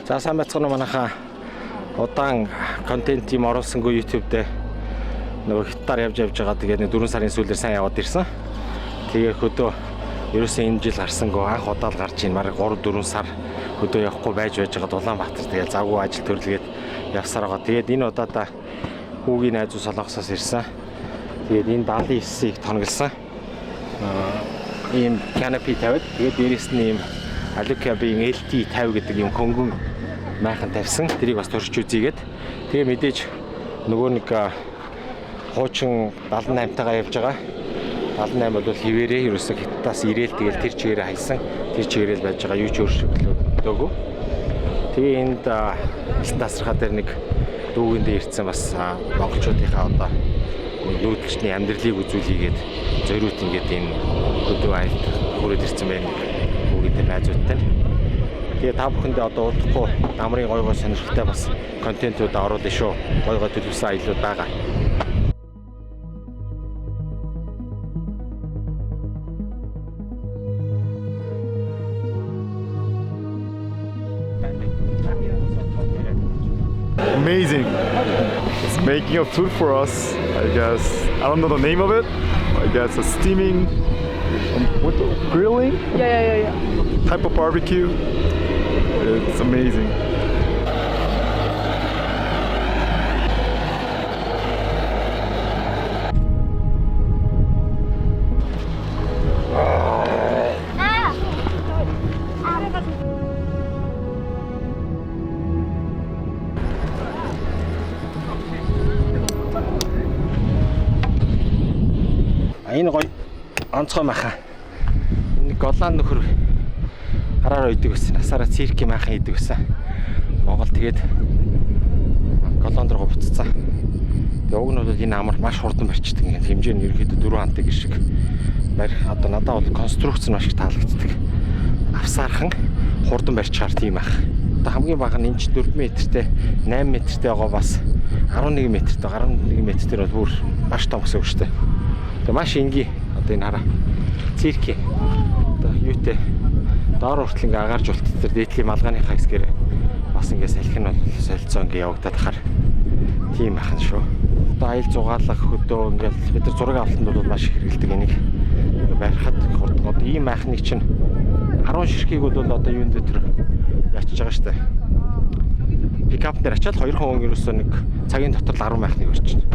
За сайн байцгаана манайхаа удаан контент юм оруулсангүй YouTube дээр нөгөө хятадаар явж байгаа. Тэгээд 4 сарын сүүлээр сайн яваад ирсэн. Тэгээ хөдөө ерөөсөө энэ жил гарсангүй анх удаал гарч ийн марг 3-4 сар хөдөө явахгүй байж байгаа Улаанбаатар. Тэгээд завгүй ажил төрлөгээд явсаар байгаа. Тэгээд энэ удаадаа хүүгийн найзуу Солонгосоос ирсэн. Тэгээд энэ 79-ийг тонголсон. Ийм canopy тавиад тэгээд дээрэс нь ийм Alucabin LT 50 гэдэг юм хөнгөн майхан тавьсан. Тэрийг бас турш үзийгээд тэгээ мэдээж нөгөө нэг хуучин 78-тайгаа явж байгаа. 78 бол хിവэрээ ерөөсөө хятадаас ирээл тэгэл тэр чигээрээ хайсан. Тэр чигээрээ байж байгаа юу ч өөрчлөлтөөгүй. Тэгээ энд тасархаа дээр нэг дүүгэндээ ирсэн бас монголчуудынхаа одоо нүүдэлчний амьдралыг үзүүлээгээд зориуд ингээд энэ хөдөө айлд хүрээд ирсэн байна. Бүгд найзуудтай. Тэгээ та бүхэндээ одоо удахгүй намрын гой сонирхолтой бас контентууд оруулах шүү. Гой төлөвсөн аялууд байгаа. Amazing. It's making a food for us, I guess. I don't know the name of it. I guess it's steaming, grilling? Yeah. Type of barbecue. It's amazing. Энэ гоё онцгой маха. Энэ голланд нөхөр хараараа идэг байсан. Насаараа циркийн махан идэг байсан. Монгол тэгээд голланд руу буцсан. Тэгээ уг нь бол энэ амар маш хурдан барьчдаг. Ингээд хэмжээ нь ерөөхдөө 4 антыг шиг барих. Одоо надад бол конструкц нь маш их таалагддаг. Авсаархан хурдан барьчихаар тийм ах. Одоо хамгийн бага нь инч 4 м-тэй 8 м-тэй байгаа бас 11 м-тэй 11 м-тэй бол бүр маш том гэсэн үг шүү дээ. Тэгээ маш энгийн одоо энэ хараа цирки одоо юутэй доор хүртэл ингээ агаар жуулт дээр дээдлийн малгайны хайсгээр бас ингээ салхи нь бол солилцоо ингээ явагдаад хахаар тийм ахын шүү. Одоо аял зугаалах хөдөө ингээл бид нар зураг авалтанд бол маш их хэрэгэлдэг энийг барихад хурдан одоо ийм майхныг чинь 10 ширхгийг бол одоо юун дээр ячиж байгаа штэ. Пикап дээр ачаад 2 хүн ерөөсөө нэг цагийн дотор 10 майхныг барьчихна.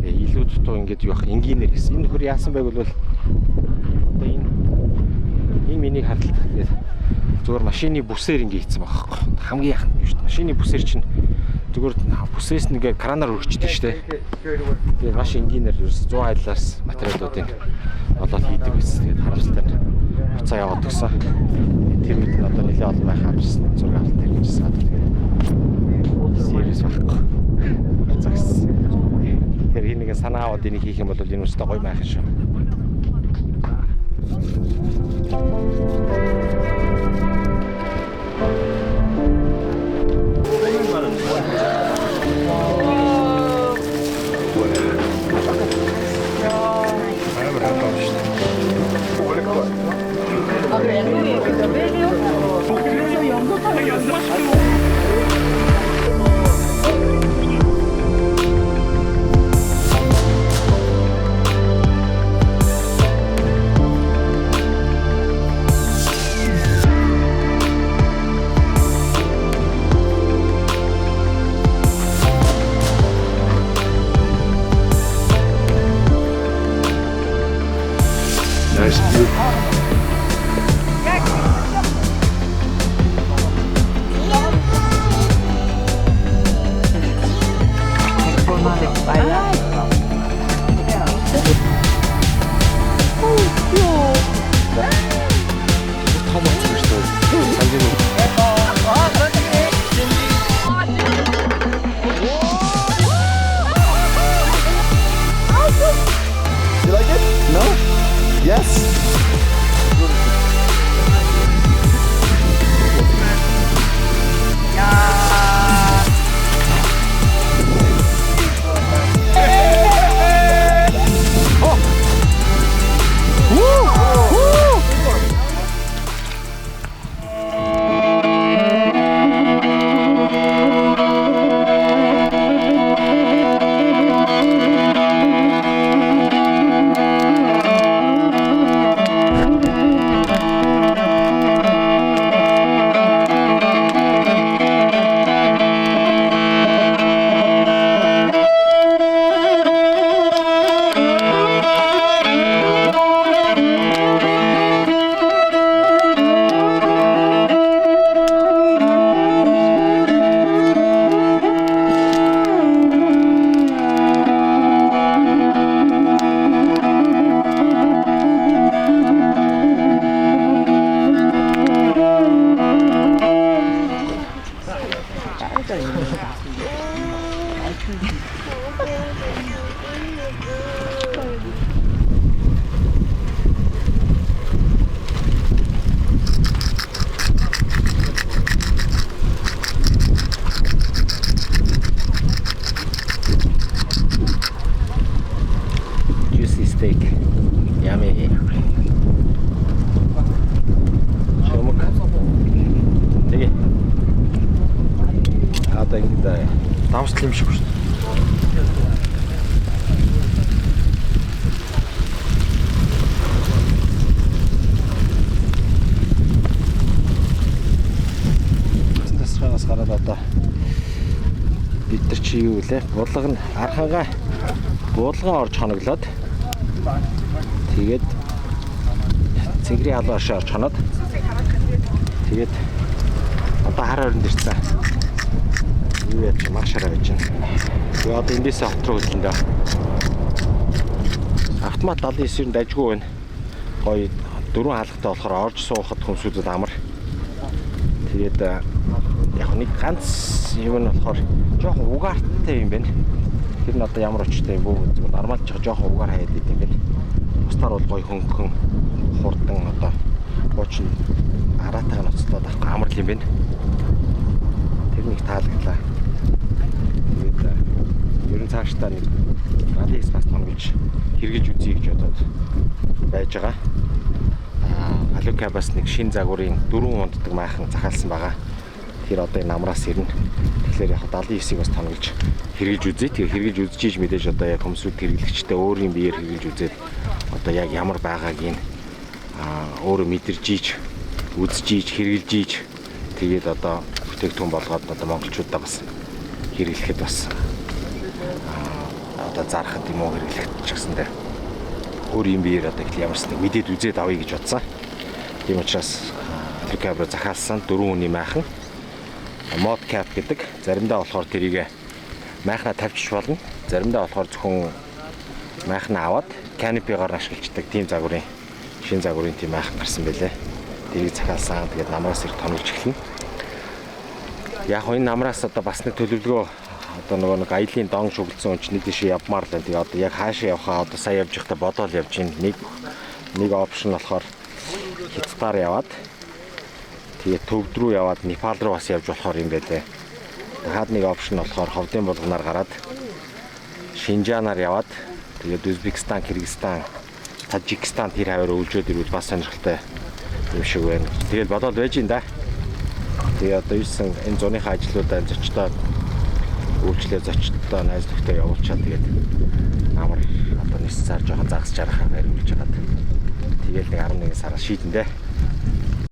Илүү дутуу ингээд юу ах энгийнээр гэсэн. Энэ нөхөр яасан байг бол одоо энэ миний хадгалт тэгээд зүгээр машины бүсээр ингээд хийсэн байгаа байхгүй. Хамгийн яхан юм шүү дээ. Машины бүсээр чинь зүгээр бүсээс нэгээ кранаар өргөчдөг шүү дээ. Тэгээд маш энгийнээр ерөөс 100 айлаас материалуудыг олоод хийдэг байсан. Тэгээд харамсалтай нь буцаа яваад өгсөн. Тэр үед нь одоо нэлээд олон байх авсан зураг авалт хэрэгжсэн. Тэгээд сервис байхгүй. Загс. Тэр энийг санаа аваад энийг хийх юм бол энэ үстэй гоё майхан шүү. Juicy steak. Yummy. Чамк. Тэгээ. Одоо ингэ давсл юм шиг шүү дээ. Тасрагаас гараад одоо бид нар чи юу вэ? Булган архангаа буулган орж хоноглоод тэгээд цэнгэрийн халуун оршоо орж хоноод тэгээд одоо хар орнд ирсэн. Юу яач маршаараа байж байна. Тэгээ одоо эндээс хот руу хөдлөн дөө. Автомат 79-ийн дажгүй байна. Гоё дөрвөн хаалгатай болохоор орж суухад хүмсүүдэд амар. Тэгээд яг нэг ганц юм нь болохоор жоохон угаартай юм байна. Тэр нь одоо ямар очтой юм бүү зүгээр нормал жоохон угаар хаяад идэв юм байна. Бусдаар бол гоё хөнгөн хурдан одоо хуучин араатайг ноцлоод авах амар юм байна. Тэр нэг таалагдлаа. Тэгээд ерөн цаашдаа нэг ралли спас томгож хэрэгжилж үзье гэж бодоод байж байгаа. Алука бас нэг шин загварын 4 унддаг майхан захиалсан байгаа. Тэр одоо энэ намраас ирнэ. Тэгэхээр яг 79-ийг бас томгож хэрэгжилж үзье. Тэгээ хэрэгжилж үзчихэж мэдээж одоо яг хүмүүсүүд хэрэглэгчтэй өөрийн биеэр хэрэгжилж үзээд одоо яг ямар байгааг нь өөрөө мэдэрж ийж үзэж ийж хэрэгжилж ийж тэгээд одоо бүтээгдэхүүн болгоод одоо монголчуудаа бас хэрэглэхэд бас одоо зарахад юм уу хэрэглэхэд ч гэсэндээ өөрийн биеэр одоо их ямарс нэг мэдээд үзээд авъя гэж бодсон. Тийм учраас Алукабро захиалсан 4 хүний майхан мод кап гэдэг. Заримдаа болохоор тэрийг майхнаа тавьчих болно. Заримдаа болохоор зөвхөн майхнаа аваад канопигаар ашигладаг тийм загварын шин загварын тийм майхан гарсан байлээ. Тэрийг захиалсан. Тэгээд намраас их тонолж эхэлнэ. Яг энэ намраас одоо бас нэг төлөвлөгөө одоо нэг аялын дон шүглдсэн хүн чинь нэг тийш явмаар л байна. Тэгээд одоо яг хаашаа явхаа одоо сайн явж байхдаа бодоол явж гин. Нэг опшн болохоор Хятадаар яваад тэгээд төвд рүү яваад Непал руу бас явж болохоор юм байлээ. Хаад нэг опшн болохоор ховдын булганаар гараад Шинжаанаар яваад тэгээд Узбекистан, Кыргызстан, Тажикстан тэр хавар өвлжөөд ирвэл бас сонирхолтой юм шиг байна. Тэгээд бодоод байж ин да. Тэгээд одоо юусэн энэ зуныхаа ажлуудаа зочдоо үйлчлээ зочдоо найз нөхдөд явуулчаад тэгээд амар одоо нисэн цаар жоохон загас жарахаар хариулж хагаад тэгээд нэг 11 сараас шийдэн дээ.